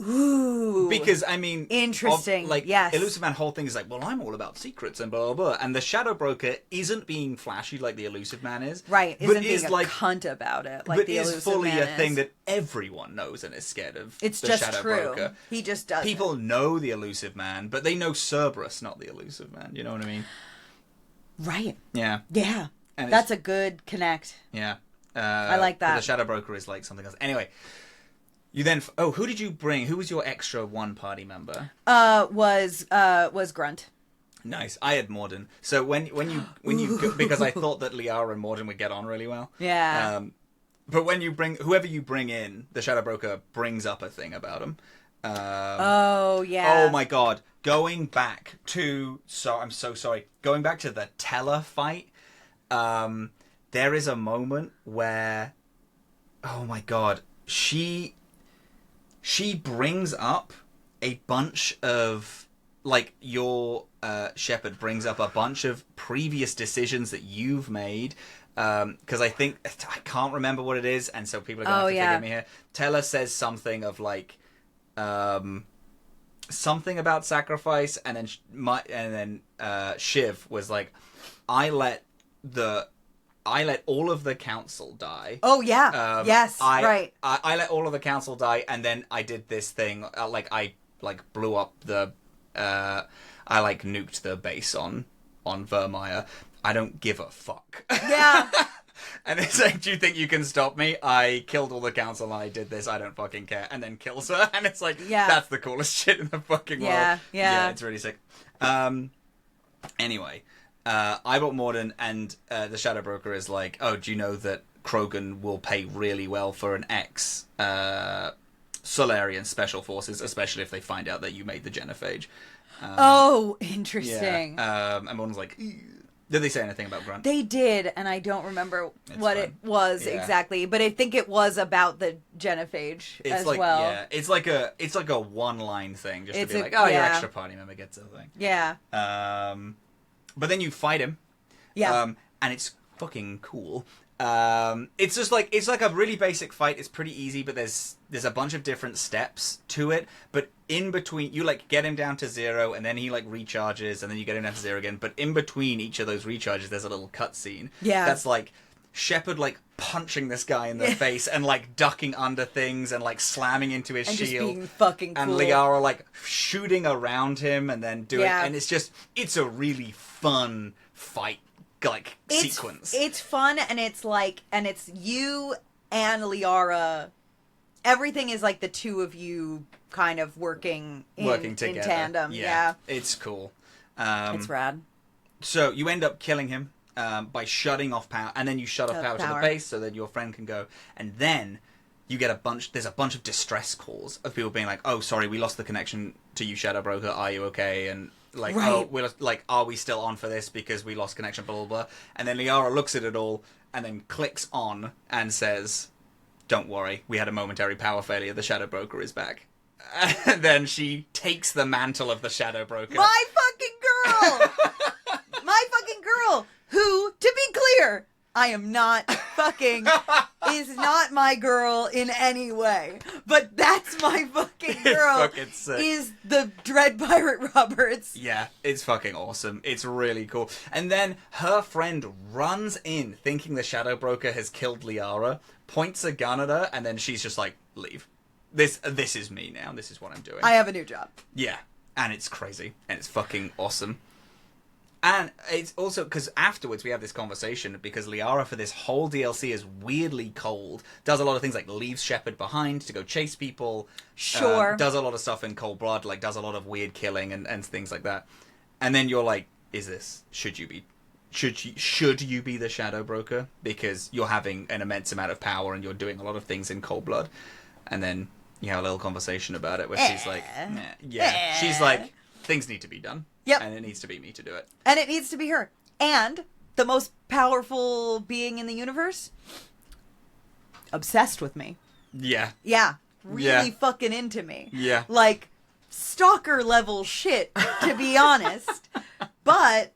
Ooh. Because, I mean... Interesting, yes. Elusive Man's whole thing is well, I'm all about secrets and blah, blah, blah. And the Shadow Broker isn't being flashy like the Elusive Man is. Right, isn't being a cunt about it like the Elusive Man is. But is fully a thing that everyone knows and is scared of. It's the just Shadow true. Broker. He just does. People know the Elusive Man, but they know Cerberus, not the Elusive Man. You know what I mean? Right. Yeah. Yeah. And that's a good connect. Yeah. I like that. The Shadow Broker is something else. Anyway... You then... Oh, who did you bring? Who was your extra one party member? Was Grunt. Nice. I had Morden. So when you because I thought that Liara and Morden would get on really well. Yeah. But when you bring... Whoever you bring in, the Shadow Broker brings up a thing about him. Oh, yeah. Oh, my God. Going back to... I'm so sorry. Going back to the Teller fight, there is a moment where... oh my god, she brings up a bunch of, like, your Shepard brings up a bunch of previous decisions that you've made. Because I can't remember what it is, and so people are gonna have to forgive me here. Teller says something of like, something about sacrifice, and then Shiv was like, I let all of the council die. Oh yeah, yes, right. I let all of the council die, and then I did this thing. I blew up the. I nuked the base on Vermeer. I don't give a fuck. Yeah. And it's like, do you think you can stop me? I killed all the council and I did this. I don't fucking care. And then kills her. And it's like, that's the coolest shit in the fucking world. Yeah, it's really sick. Anyway, Ibot Morden and the Shadow Broker is like, oh, do you know that Krogan will pay really well for an Solarian special forces, especially if they find out that you made the genophage. Interesting. Yeah. And Morden's like, ew. Did they say anything about Grunt? They did, and I don't remember what it was exactly, but I think it was about the genophage as well. Yeah, it's like a one-line thing, just to be like, your extra party member gets a thing. Yeah. But then you fight him. Yeah. And it's fucking cool. It's just like, it's like a really basic fight. It's pretty easy, but there's a bunch of different steps to it. But in between, you like get him down to 0, and then he like recharges, and then you get him down to 0 again. But in between each of those recharges, there's a little cutscene. Yeah. That's like Shepard like punching this guy in the face and like ducking under things and like slamming into his and shield. Just being fucking cool. And Liara like shooting around him and then doing, and it's a really fun fight. Like sequence. It's fun, and it's you and Liara. Everything is like the two of you kind of working together in tandem. Yeah. It's cool. It's rad. So you end up killing him by shutting off power, and then you shut off power to the base, so that your friend can go, and then you get there's a bunch of distress calls of people being like, oh, sorry, we lost the connection to you, Shadow Broker, are you okay? And like, oh, we're like, are we still on for this because we lost connection, blah, blah, blah. And then Liara looks at it all and then clicks on and says, don't worry, we had a momentary power failure, the Shadow Broker is back. And then she takes the mantle of the Shadow Broker. My fucking girl! My fucking girl! Who, to be clear, I am not fucking, is not my girl in any way. But that's my fucking girl. It's fucking sick. Is the Dread Pirate Roberts. Yeah, it's fucking awesome. It's really cool. And then her friend runs in thinking the Shadow Broker has killed Liara, points a gun at her, and then she's just like, leave. This is me now. This is what I'm doing. I have a new job. Yeah, and it's crazy. And it's fucking awesome. And it's also because afterwards we have this conversation because Liara for this whole DLC is weirdly cold. Does a lot of things like leaves Shepard behind to go chase people. Sure. Does a lot of stuff in cold blood, like does a lot of weird killing and things like that. And then you're like, should you be the Shadow Broker? Because you're having an immense amount of power and you're doing a lot of things in cold blood. And then you have a little conversation about it where she's like, she's like, things need to be done. Yep. And it needs to be me to do it. And it needs to be her. And the most powerful being in the universe, obsessed with me. Yeah. Yeah. Really fucking into me. Yeah. Like, stalker level shit, to be honest. But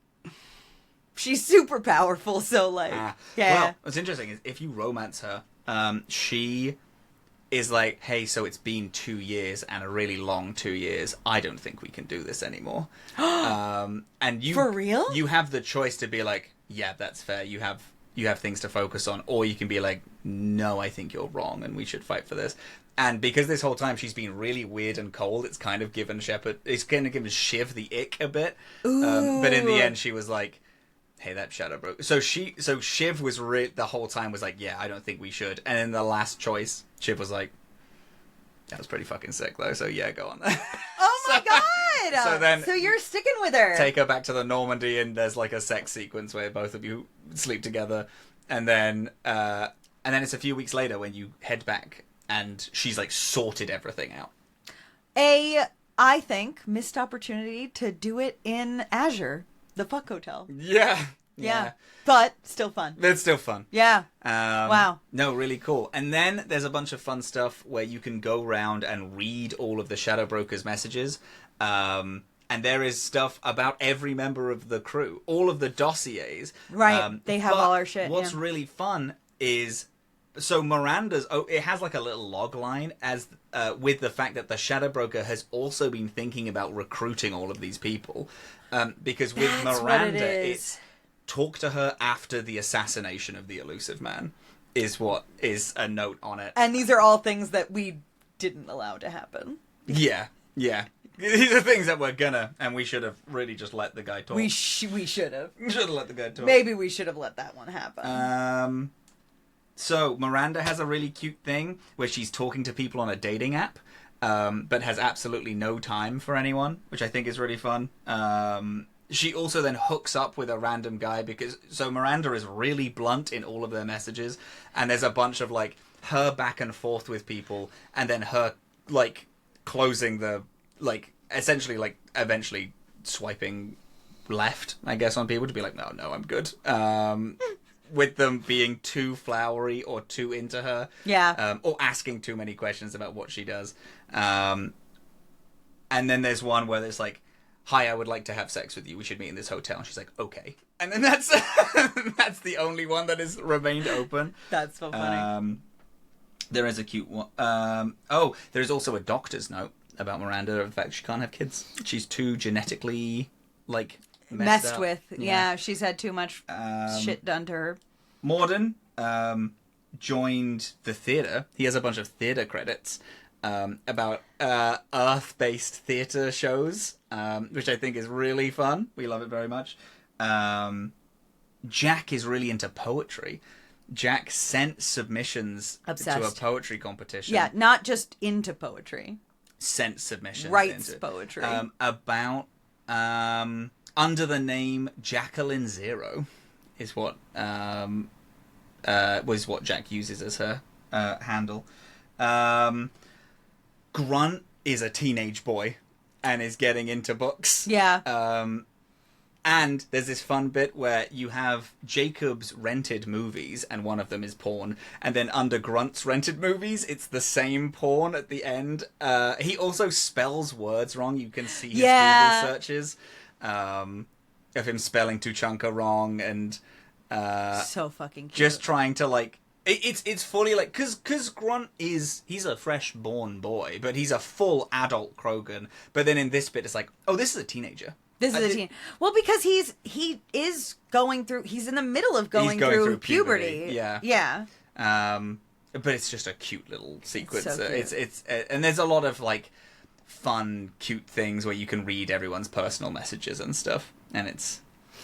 she's super powerful, so like, Well, what's interesting is if you romance her, she is like, hey, so it's been 2 years and a really long 2 years. I don't think we can do this anymore. And you, for real? You have the choice to be like, yeah, that's fair. You have things to focus on, or you can be like, no, I think you're wrong, and we should fight for this. And because this whole time she's been really weird and cold, it's kind of given Shiv the ick a bit. But in the end, she was like, hey, that Shadow Broker. So Shiv was the whole time was like, yeah, I don't think we should. And in the last choice, Shiv was like, that was pretty fucking sick though. So yeah, go on. Oh my god! So you're sticking with her. Take her back to the Normandy, and there's like a sex sequence where both of you sleep together, and then it's a few weeks later when you head back, and she's like sorted everything out. I think, missed opportunity to do it in Azure. The fuck hotel. Yeah. Yeah. But still fun. It's still fun. Yeah. Wow. No, really cool. And then there's a bunch of fun stuff where you can go around and read all of the Shadow Broker's messages. And there is stuff about every member of the crew, all of the dossiers. Right. They have all our shit. What's really fun is, so Miranda's, it has like a little log line as with the fact that the Shadow Broker has also been thinking about recruiting all of these people. Because with That's Miranda, what it it's talk to her after the assassination of the Elusive Man is what is a note on it. And these are all things that we didn't allow to happen. Yeah. These are things that we're gonna, and we should have really just let the guy talk. We should have. We should have let the guy talk. Maybe we should have let that one happen. So Miranda has a really cute thing where she's talking to people on a dating app, but has absolutely no time for anyone, which I think is really fun. She also then hooks up with a random guy so Miranda is really blunt in all of their messages, and there's a bunch of like her back and forth with people, and then her like closing the like essentially like eventually swiping left, I guess, on people to be like, no, I'm good. With them being too flowery or too into her. Yeah. Or asking too many questions about what she does. And then there's one where there's like, hi, I would like to have sex with you. We should meet in this hotel. And she's like, okay. And then that's that's the only one that has remained open. That's so funny. There is a cute one. There's also a doctor's note about Miranda. In fact, she can't have kids. She's too genetically, like, messed with. Yeah, she's had too much shit done to her. Morden joined the theatre. He has a bunch of theatre credits about Earth-based theatre shows, which I think is really fun. We love it very much. Jack is really into poetry. Jack sent submissions to a poetry competition. Yeah, not just into poetry. Sent submissions. Writes poetry. About under the name Jacqueline Zero is what was what Jack uses as her handle. Grunt is a teenage boy and is getting into books. Yeah. And there's this fun bit where you have Jacob's rented movies, and one of them is porn. And then under Grunt's rented movies, it's the same porn at the end. He also spells words wrong. You can see his Google searches of him spelling Tuchanka wrong, and so fucking cute. Just trying to like. It's fully like because Grunt he's a fresh born boy, but he's a full adult Krogan. But then in this bit, it's like, oh, this is a teenager. This is a teen. Well, because he's in the middle of going through puberty. Yeah. Yeah. But it's just a cute little sequence. It's so cute. It's and there's a lot of like fun, cute things where you can read everyone's personal messages and stuff, and it's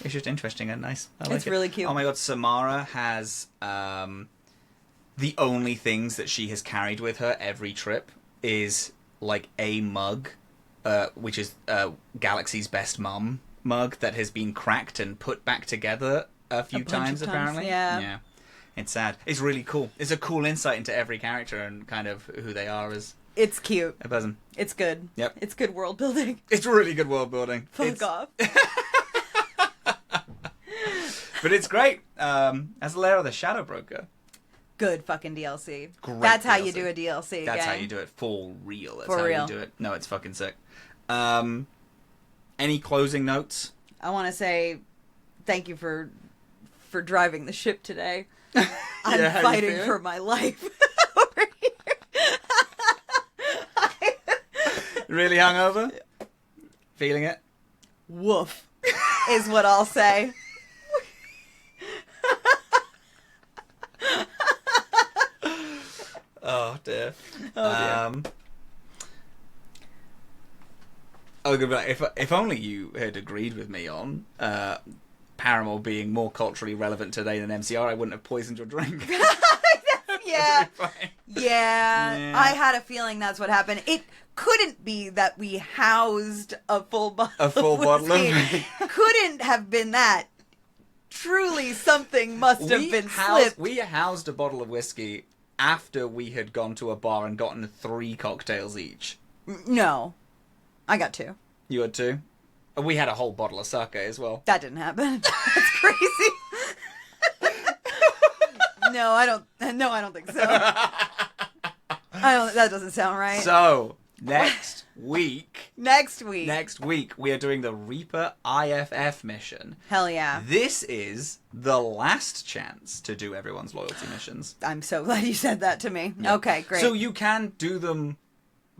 just interesting and nice. I like it's really cute. Oh my god, Samara has the only things that she has carried with her every trip is like a mug. Which is Galaxy's Best Mum mug that has been cracked and put back together a few times, apparently. Yeah. It's sad. It's really cool. It's a cool insight into every character and kind of who they are as... It's cute. A person. It's good. Yep. It's good world building. It's really good world building. Fuck off. But it's great. As Lair the Shadow Broker. Good fucking DLC. Great That's how DLC. you do a DLC. That's gang. how you do it. For real. That's For how real. you do it. No, it's fucking sick. Any closing notes? I want to say thank you for driving the ship today. I'm fighting for my life over here. Really hungover? Feeling it? Woof is what I'll say. Oh dear. Oh dear. I was gonna be like, if only you had agreed with me on Paramore being more culturally relevant today than MCR, I wouldn't have poisoned your drink. Yeah. Yeah. I had a feeling that's what happened. It couldn't be that we housed a full bottle of whiskey. Couldn't have been that. Truly something must have been slipped. We housed a bottle of whiskey after we had gone to a bar and gotten 3 cocktails each. No. I got 2. You had 2? We had a whole bottle of sake as well. That didn't happen. That's crazy. No, I don't think so. That doesn't sound right. So, next week, we are doing the Reaper IFF mission. Hell yeah. This is the last chance to do everyone's loyalty missions. I'm so glad you said that to me. Yeah. Okay, great. So you can do them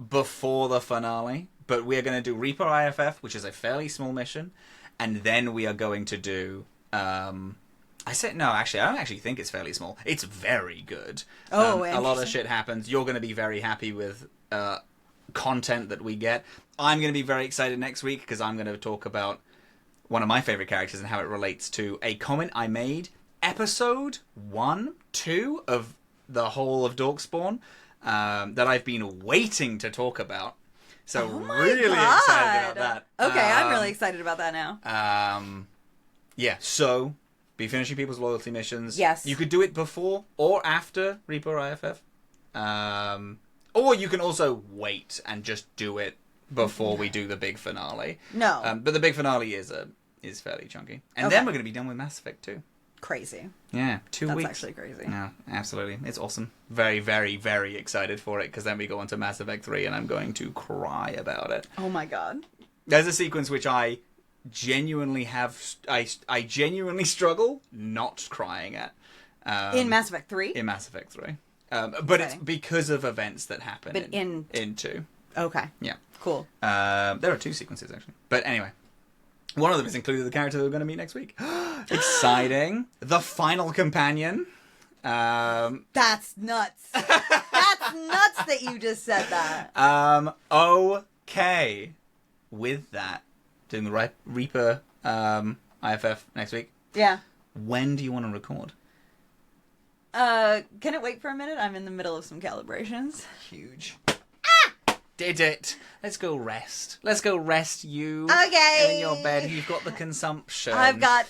before the finale, but we are going to do Reaper IFF, which is a fairly small mission, and then we are going to do... I don't actually think it's fairly small. It's very good. Oh, a lot of shit happens. You're going to be very happy with content that we get. I'm going to be very excited next week because I'm going to talk about one of my favorite characters and how it relates to a comment I made episode 1-2 of the whole of Dorkspawn that I've been waiting to talk about. So really excited about that. Okay, I'm really excited about that now. Yeah, so be finishing people's loyalty missions. Yes. You could do it before or after Reaper IFF. Or you can also wait and just do it before we do the big finale. No. But the big finale is fairly chunky. And then we're going to be done with Mass Effect 2. Crazy. Yeah, 2 weeks. That's actually crazy. Yeah, absolutely. It's awesome. Very, very, very excited for it because then we go on to Mass Effect 3 and I'm going to cry about it. Oh my god. There's a sequence which I genuinely I genuinely struggle not crying at. In Mass Effect 3? In Mass Effect 3. But it's because of events that happen in 2. Okay. Yeah. Cool. There are 2 sequences, actually. But anyway. One of them is included the character that we're going to meet next week. Exciting. The final companion. That's nuts. That's nuts that you just said that. Okay. With that, doing the Reaper IFF next week. Yeah. When do you want to record? Can it wait for a minute? I'm in the middle of some calibrations. Huge. Did it. Let's go rest. Let's go rest you. Okay. In your bed. You've got the consumption. I've got...